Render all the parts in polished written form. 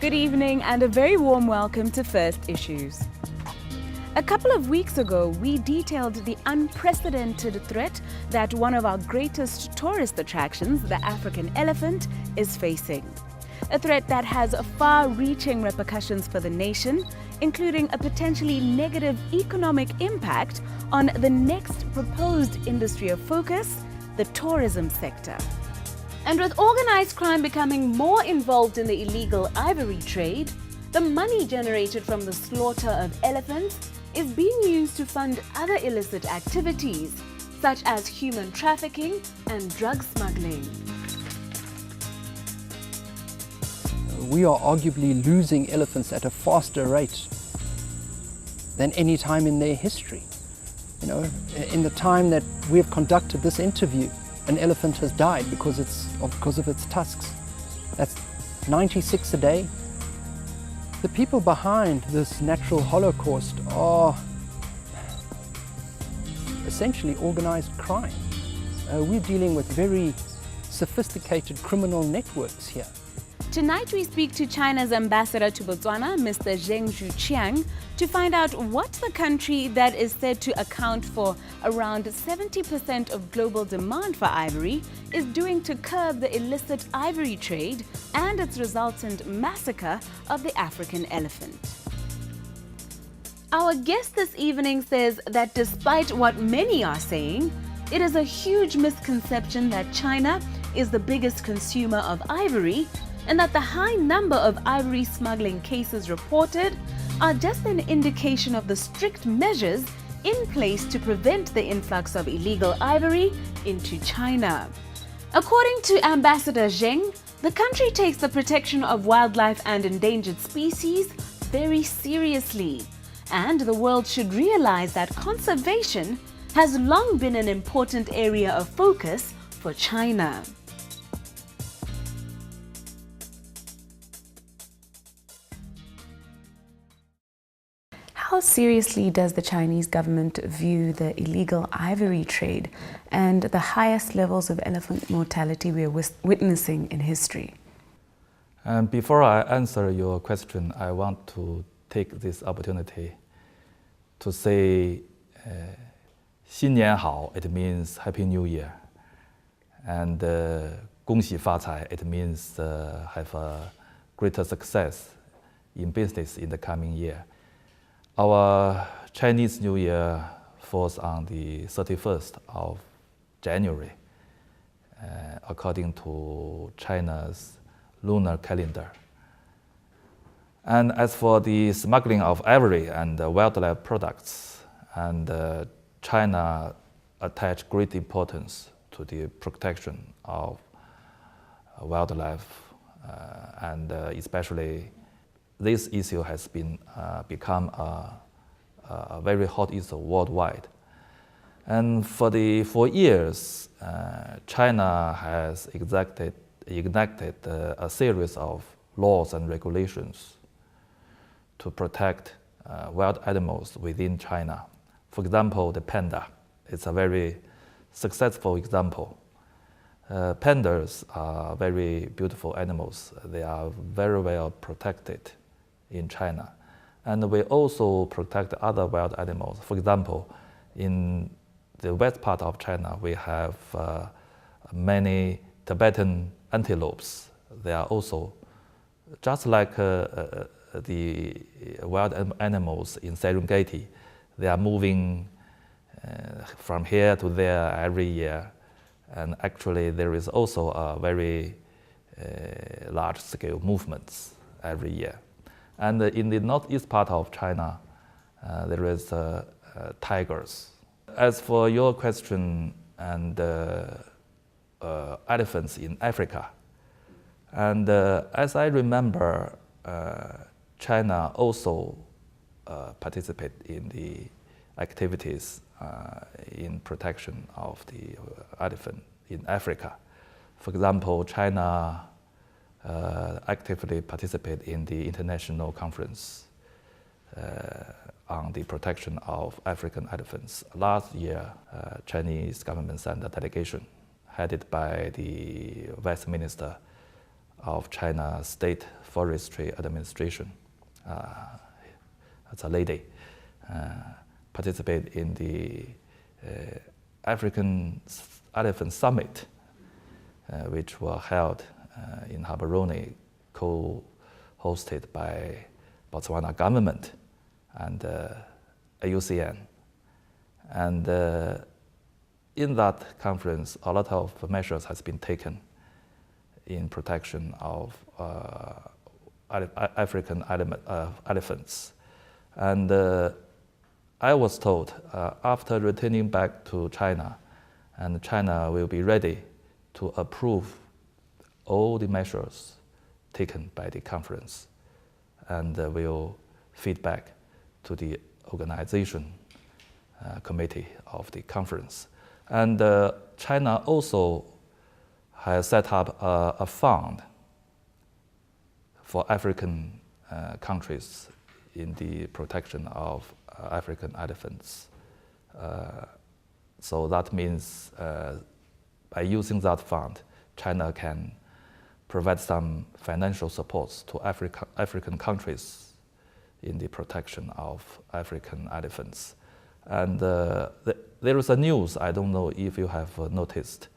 Good evening and a very warm welcome to First Issues. A couple of weeks ago, we detailed the unprecedented threat that one of our greatest tourist attractions, the African elephant, is facing. A threat that has far-reaching repercussions for the nation, including a potentially negative economic impact on the next proposed industry of focus, the tourism sector. And with organized crime becoming more involved in the illegal ivory trade, the money generated from the slaughter of elephants is being used to fund other illicit activities, such as human trafficking and drug smuggling. We are arguably losing elephants at a faster rate than any time in their history. You know, in the time that we have conducted this interview, an elephant has died because of its tusks. That's 96 a day. The people behind this natural holocaust are essentially organized crime. We're dealing with very sophisticated criminal networks here. Tonight we speak to China's ambassador to Botswana, Mr. Zheng Zhuqiang, to find out what the country that is said to account for around 70% of global demand for ivory is doing to curb the illicit ivory trade and its resultant massacre of the African elephant. Our guest this evening says that despite what many are saying, it is a huge misconception that China is the biggest consumer of ivory, and that the high number of ivory smuggling cases reported are just an indication of the strict measures in place to prevent the influx of illegal ivory into China. According to Ambassador Zheng, the country takes the protection of wildlife and endangered species very seriously, and the world should realize that conservation has long been an important area of focus for China. How seriously does the Chinese government view the illegal ivory trade and the highest levels of elephant mortality we are witnessing in history? And before I answer your question, I want to take this opportunity to say 新年好, it means Happy New Year. And 恭喜发财, it means have a greater success in business in the coming year. Our Chinese New Year falls on the 31st of January, according to China's lunar calendar. And as for the smuggling of ivory and wildlife products, and China attach great importance to the protection of wildlife, and especially this issue has become a very hot issue worldwide. And for years, China has enacted a series of laws and regulations to protect wild animals within China. For example, the panda. It's a very successful example. Pandas are very beautiful animals. They are very well protected in China. And we also protect other wild animals. For example, in the west part of China, we have many Tibetan antelopes. They are also, just like the wild animals in Serengeti, they are moving from here to there every year. And actually, there is also a very large-scale movements every year. And in the northeast part of China, there is tigers. As for your question and elephants in Africa, and as I remember, China also participate in the activities in protection of the elephant in Africa. For example, China actively participate in the international conference on the protection of African elephants. Last year, Chinese government sent a delegation headed by the Vice Minister of China State Forestry Administration. That's a lady, participated in the African Elephant Summit, which were held in Gaborone, co-hosted by Botswana government and AUCN. And in that conference, a lot of measures has been taken in protection of African elephants. And I was told after returning back to China, and China will be ready to approve all the measures taken by the conference, and will feed back to the organization committee of the conference. And China also has set up a fund for African countries in the protection of African elephants. So that means by using that fund, China can provide some financial supports to African countries in the protection of African elephants. And there is a news, I don't know if you have noticed,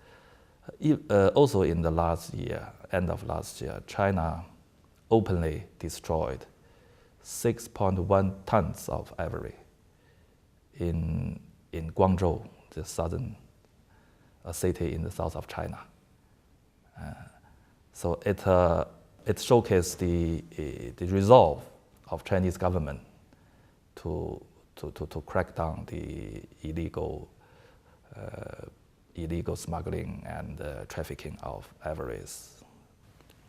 also in the last year, end of last year, China openly destroyed 6.1 tons of ivory in Guangzhou, the southern city in the south of China. So it showcased the resolve of Chinese government to crack down the illegal smuggling and trafficking of ivories.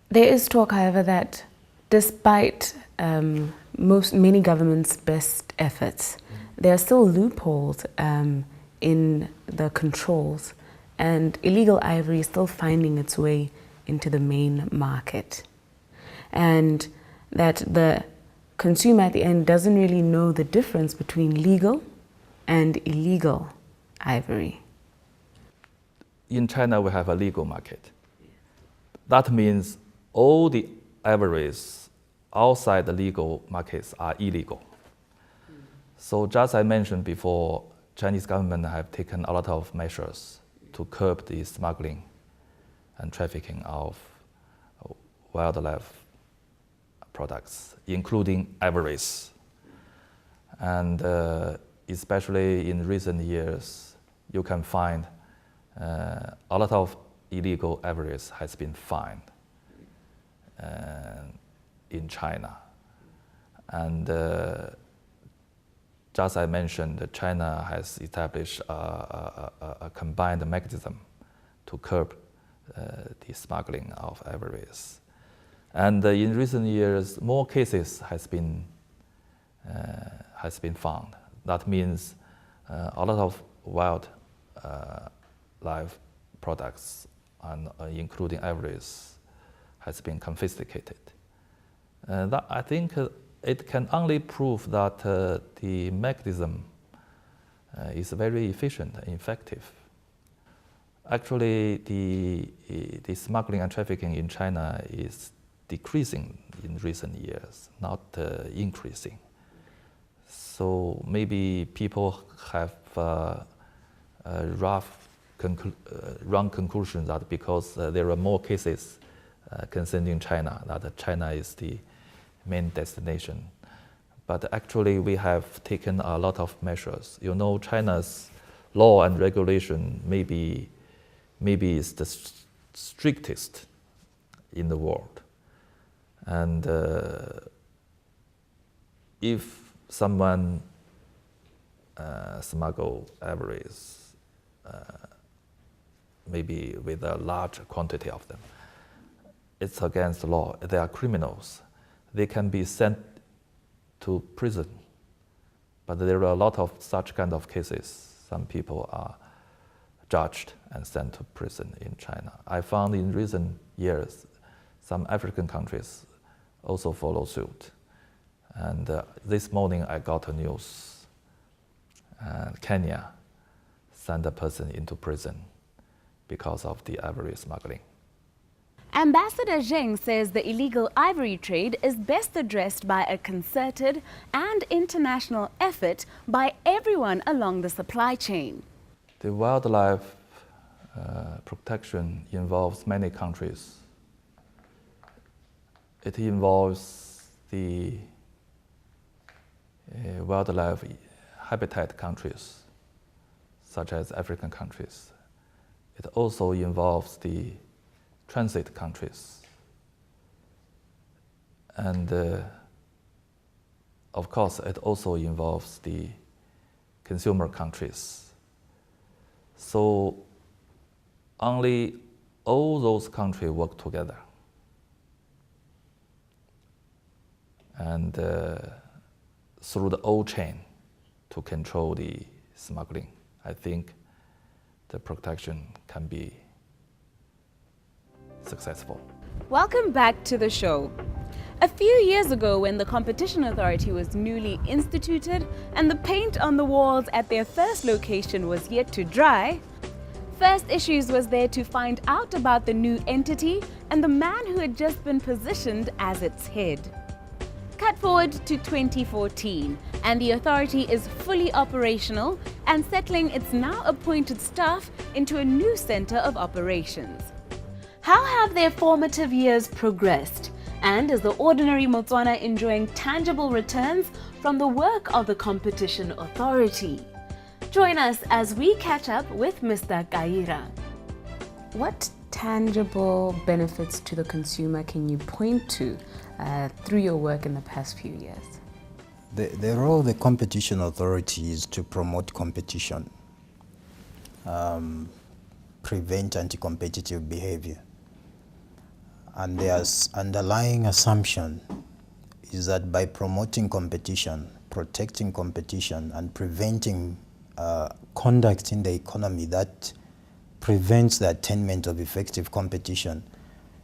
There is talk, however, that despite many governments' best efforts, there are still loopholes in the controls, and illegal ivory is still finding its way into the main market. And that the consumer at the end doesn't really know the difference between legal and illegal ivory. In China, we have a legal market. That means all the ivories outside the legal markets are illegal. So just as I mentioned before, Chinese government have taken a lot of measures to curb the smuggling and trafficking of wildlife products, including ivories. And especially in recent years, you can find a lot of illegal ivories has been found in China. And just as I mentioned, China has established a combined mechanism to curb the smuggling of ivories. And in recent years, more cases has been found. That means a lot of wild life products, and including ivories, has been confiscated. That, I think it can only prove that the mechanism is very efficient and effective. Actually, the smuggling and trafficking in China is decreasing in recent years, not increasing. So maybe people have wrong conclusion that because there are more cases concerning China, that China is the main destination. But actually, we have taken a lot of measures. You know, China's law and regulation maybe is the strictest in the world. And if someone smuggle ivories, maybe with a large quantity of them, it's against the law. They are criminals. They can be sent to prison. But there are a lot of such kind of cases. Some people are judged and sent to prison in China. I found in recent years, some African countries also follow suit. And this morning I got a news. Kenya sent a person into prison because of the ivory smuggling. Ambassador Zheng says the illegal ivory trade is best addressed by a concerted and international effort by everyone along the supply chain. The wildlife protection involves many countries. It involves the wildlife habitat countries, such as African countries. It also involves the transit countries. And of course, it also involves the consumer countries. So only all those countries work together. And through the whole chain to control the smuggling, I think the protection can be successful. Welcome back to the show. A few years ago, when the Competition Authority was newly instituted and the paint on the walls at their first location was yet to dry, First Issues was there to find out about the new entity and the man who had just been positioned as its head. Cut forward to 2014, and the authority is fully operational and settling its now appointed staff into a new center of operations. How have their formative years progressed? And is the ordinary Motswana enjoying tangible returns from the work of the Competition Authority? Join us as we catch up with Mr. Kaira. What tangible benefits to the consumer can you point to through your work in the past few years? The role of the Competition Authority is to promote competition, prevent anti-competitive behavior. And the underlying assumption is that by promoting competition, protecting competition, and preventing conduct in the economy that prevents the attainment of effective competition,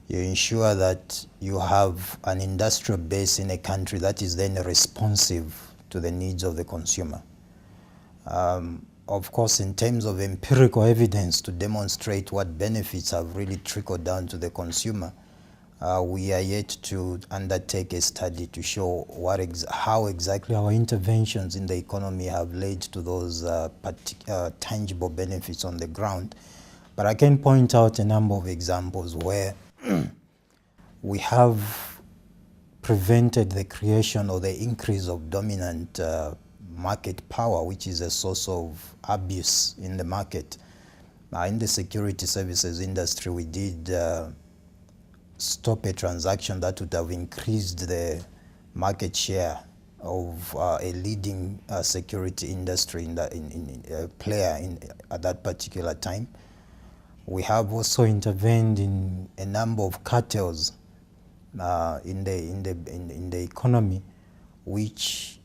you ensure that you have an industrial base in a country that is then responsive to the needs of the consumer. Of course, in terms of empirical evidence to demonstrate what benefits have really trickled down to the consumer, we are yet to undertake a study to show how exactly our interventions in the economy have led to those tangible benefits on the ground. But I can point out a number of examples where we have prevented the creation or the increase of dominant market power, which is a source of abuse in the market. In the security services industry, we did stop a transaction that would have increased the market share of a leading security industry player at that particular time. We have also intervened in a number of cartels in the economy, which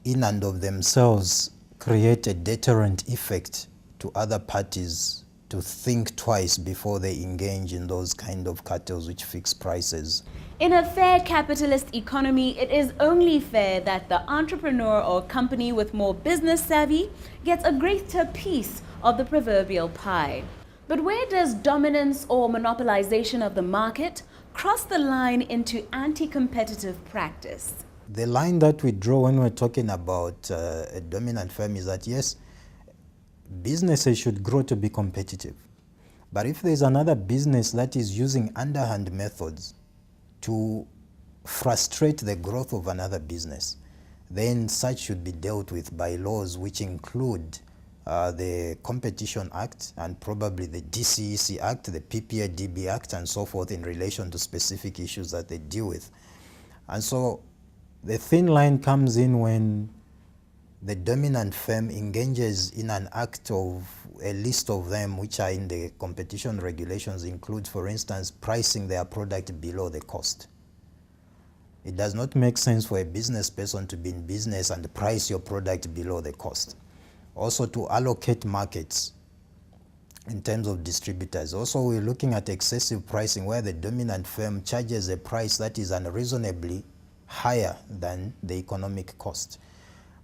in and of themselves create a deterrent effect to other parties to think twice before they engage in those kind of cartels which fix prices. In a fair capitalist economy, it is only fair that the entrepreneur or company with more business savvy gets a greater piece of the proverbial pie. But where does dominance or monopolization of the market cross the line into anti-competitive practice? The line that we draw when we're talking about a dominant firm is that, yes, businesses should grow to be competitive. But if there's another business that is using underhand methods to frustrate the growth of another business, then such should be dealt with by laws which include the Competition Act and probably the DCEC Act, the PPADB Act, and so forth in relation to specific issues that they deal with. And so the thin line comes in when the dominant firm engages in an act of a list of them which are in the competition regulations include, for instance, pricing their product below the cost. It does not make sense for a business person to be in business and price your product below the cost. Also to allocate markets in terms of distributors. Also, we're looking at excessive pricing where the dominant firm charges a price that is unreasonably higher than the economic cost.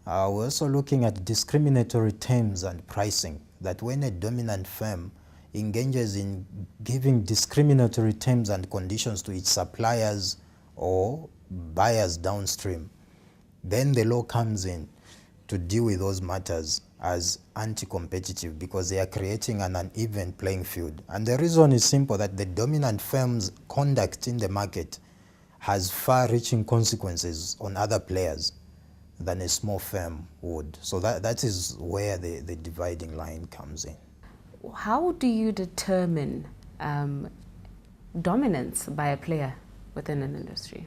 We're also looking at discriminatory terms and pricing, that when a dominant firm engages in giving discriminatory terms and conditions to its suppliers or buyers downstream, then the law comes in to deal with those matters as anti-competitive because they are creating an uneven playing field. And the reason is simple, that the dominant firm's conduct in the market has far-reaching consequences on other players than a small firm would. So that is where the dividing line comes in. How do you determine dominance by a player within an industry?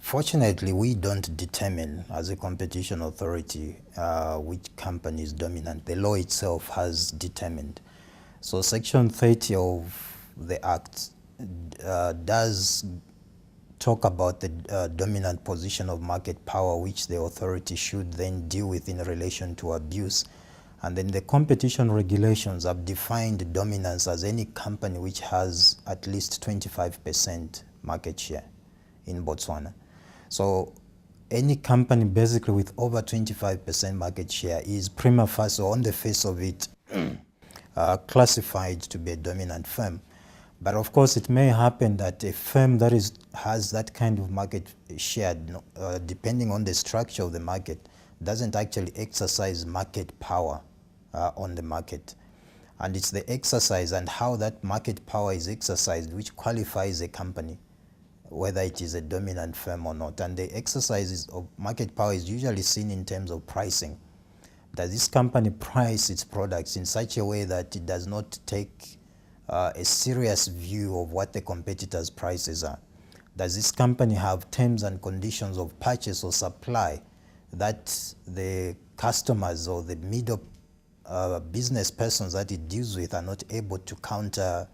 Fortunately, we don't determine as a competition authority which company is dominant. The law itself has determined. So Section 30 of the Act does talk about the dominant position of market power, which the authority should then deal with in relation to abuse. And then the competition regulations have defined dominance as any company which has at least 25% market share in Botswana. So any company basically with over 25% market share is prima facie, on the face of it, classified to be a dominant firm. But of course, it may happen that a firm that has that kind of market share, depending on the structure of the market, doesn't actually exercise market power on the market. And it's the exercise and how that market power is exercised which qualifies a company, whether it is a dominant firm or not. And the exercise of market power is usually seen in terms of pricing. Does this company price its products in such a way that it does not take a serious view of what the competitors' prices are? Does this company have terms and conditions of purchase or supply that the customers or the middle business persons that it deals with are not able to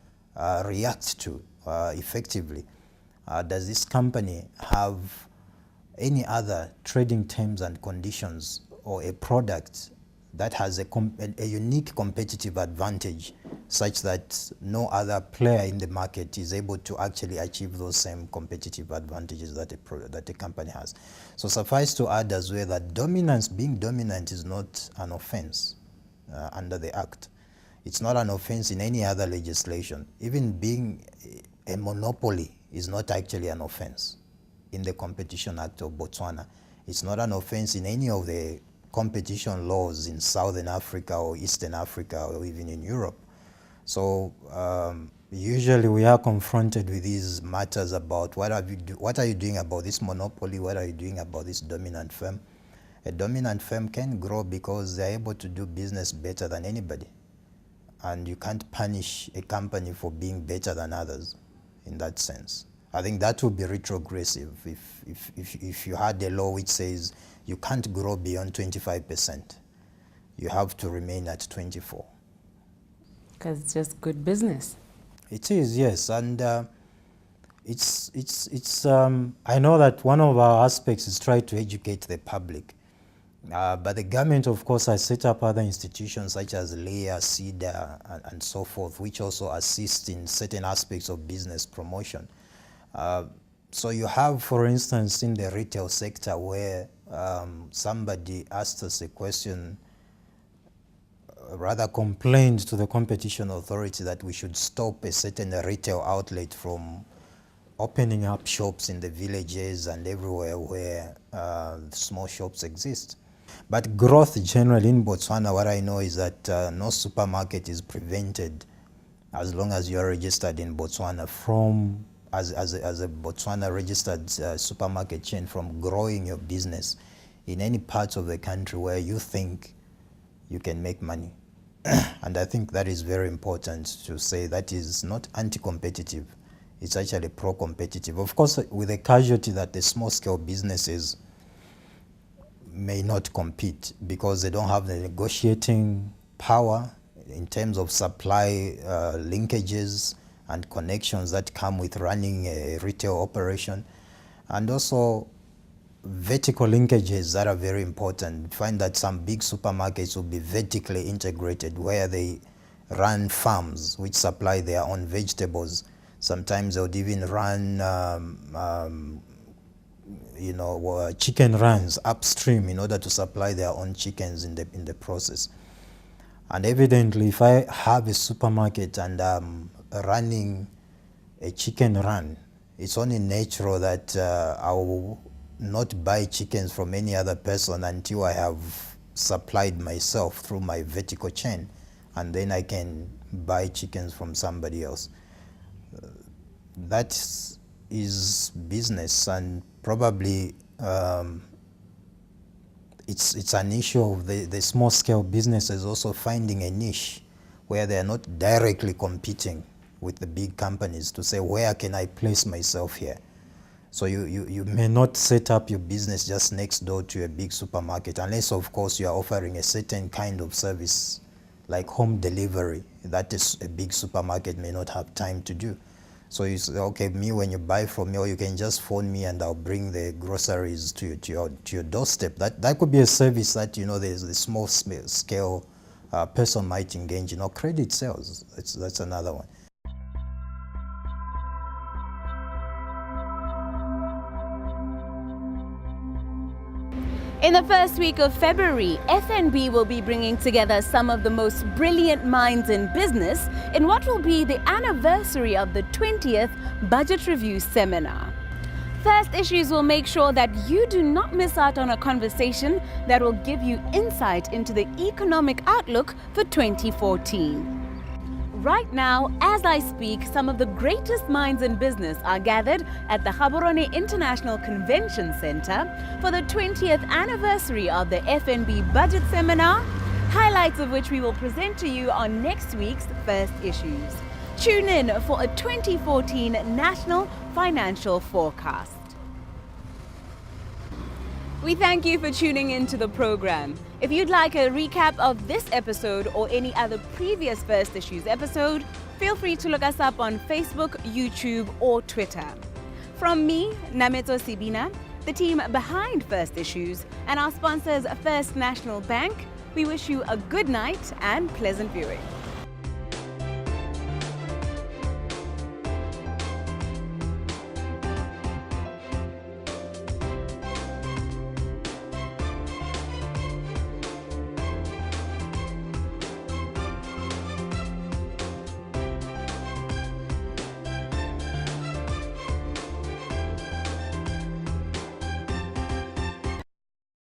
react to effectively? Does this company have any other trading terms and conditions or a product that has a unique competitive advantage such that no other player in the market is able to actually achieve those same competitive advantages that a company has? So suffice to add as well that being dominant is not an offense under the Act. It's not an offense in any other legislation. Even being a monopoly is not actually an offense in the Competition Act of Botswana. It's not an offense in any of the competition laws in Southern Africa or Eastern Africa or even in Europe. So usually we are confronted with these matters about what are you doing about this monopoly, what are you doing about this dominant firm? A dominant firm can grow because they're able to do business better than anybody. And you can't punish a company for being better than others in that sense. I think that would be retrogressive if you had a law which says you can't grow beyond 25%. You have to remain at 24%. Because it's just good business. It is, yes. And I know that one of our aspects is try to educate the public. But the government, of course, has set up other institutions such as LEA, CEDA, and so forth, which also assist in certain aspects of business promotion. So you have, for instance, in the retail sector where somebody asked us a question, rather complained to the competition authority that we should stop a certain retail outlet from opening up shops in the villages and everywhere where small shops exist. But growth generally in Botswana, what I know is that no supermarket is prevented as long as you are registered in Botswana from, as a Botswana registered supermarket chain, from growing your business in any part of the country where you think you can make money. And I think that is very important to say. That is not anti-competitive. It's actually pro-competitive. Of course, with the casualty that the small-scale businesses may not compete because they don't have the negotiating power in terms of supply linkages and connections that come with running a retail operation, and also vertical linkages that are very important. Find that some big supermarkets will be vertically integrated where they run farms which supply their own vegetables. Sometimes they would even run chicken runs upstream in order to supply their own chickens in the process. And evidently, if I have a supermarket and I'm running a chicken run, it's only natural that I will not buy chickens from any other person until I have supplied myself through my vertical chain, and then I can buy chickens from somebody else. That is business, and probably it's an issue of the small scale businesses also finding a niche where they are not directly competing with the big companies to say, where can I place myself here? So you may not set up your business just next door to a big supermarket, unless of course you are offering a certain kind of service like home delivery that is a big supermarket may not have time to do. So you say, okay, when you buy from me, or you can just phone me and I'll bring the groceries to your doorstep. That could be a service that, there's the small scale person might engage in, or credit sales. That's another one. In the first week of February, FNB will be bringing together some of the most brilliant minds in business in what will be the anniversary of the 20th Budget Review Seminar. First Issues will make sure that you do not miss out on a conversation that will give you insight into the economic outlook for 2014. Right now, as I speak, some of the greatest minds in business are gathered at the Gaborone International Convention Center for the 20th anniversary of the FNB Budget Seminar, highlights of which we will present to you on next week's First Issues. Tune in for a 2014 National Financial Forecast. We thank you for tuning in to the program. If you'd like a recap of this episode or any other previous First Issues episode, feel free to look us up on Facebook, YouTube, or Twitter. From me, Nameto Sibina, the team behind First Issues, and our sponsors First National Bank, we wish you a good night and pleasant viewing.